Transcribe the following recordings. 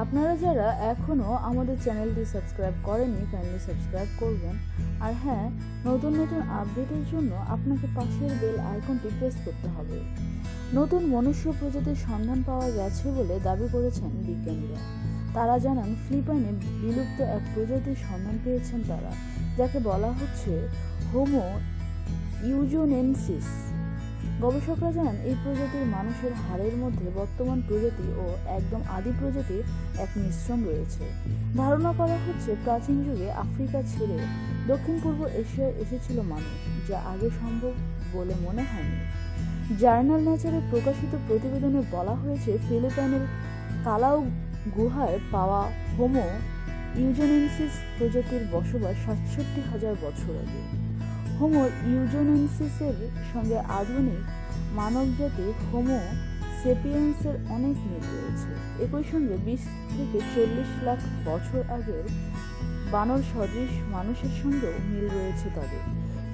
আপনারা যারা এখনও আমাদের চ্যানেলটি সাবস্ক্রাইব করেননি কাইন্ডলি সাবস্ক্রাইব করবেন। আর হ্যাঁ, নতুন নতুন আপডেটের জন্য আপনাকে পাশের বেল আইকনটি প্রেস করতে হবে। নতুন মনুষ্য প্রজাতির সন্ধান পাওয়া গেছে বলে দাবি করেছেন বিজ্ঞানীরা। তারা জানান ফিলিপাইনে বিলুপ্ত এক প্রজাতির সন্ধান পেয়েছেন তারা, যাকে বলা হচ্ছে হোমো ইউজোনেনসিস। গবেষকরা জানান এই প্রজাতির মানুষের হাড়ের মধ্যে বর্তমান প্রজাতি ও একদম আদি প্রজাতির এক মিশ্রণ রয়েছে। ধারণা করা হচ্ছে প্রাচীন যুগে আফ্রিকা ছেড়ে দক্ষিণ পূর্ব এশিয়ায় এসেছিল মানুষ, যা আগে সম্ভব বলে মনে হয়নি। জার্নাল নেচারে প্রকাশিত প্রতিবেদনে বলা হয়েছে ফিলিপাইনের কালাউ গুহায় পাওয়া হোমো ইউজোনেনসিস প্রজাতির বসবাস ৬৭,০০০ বছর আগে। হোমো ইউজোনেনসিসের সঙ্গে আধুনিক মানবজাতি হোমো সেপিয়েন্সের অনেক মিল রয়েছে। একই সঙ্গে ২০ থেকে ৪০ লাখ বছর আগের বানর সদৃশ মানুষের সঙ্গেও মিল রয়েছে তাদের।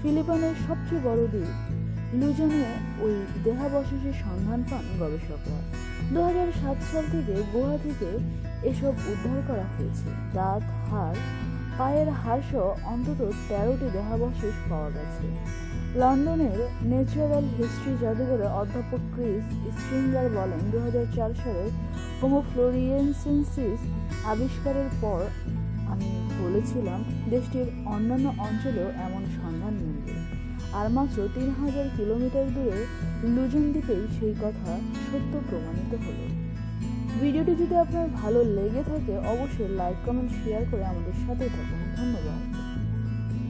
ফিলিপাইনের সবচেয়ে বড় দ্বীপ লুজনে ওই দেহাবশেষের সন্ধান পান গবেষকরা। ২০০৭ সাল থেকে গুহা থেকে এসব উদ্ধার করা হয়েছে। দাঁত, হাড়, পায়ের হাড়সহ অন্তত ১৩টি দেহাবশেষ পাওয়া গেছে। লন্ডনের ন্যাচারাল হিস্ট্রি জাদুঘরে অধ্যাপক ক্রিস স্ট্রিঙ্গার বলেন, ২০০৪ সালে হোমো ফ্লোরিয়েন্সেন্সিস আবিষ্কারের পর আমি বলেছিলাম দেশটির অন্যান্য অঞ্চলেও এমন সন্ধান মিলবে। আর মাত্র ৩,০০০ কিলোমিটার দূরে লুজন দ্বীপেই সেই কথা সত্য প্রমাণিত হলো। ভিডিওটি যদি আপনার ভালো লেগে থাকে অবশ্যই লাইক, কমেন্ট, শেয়ার করে আমাদের সাথে থাকুন। ধন্যবাদ।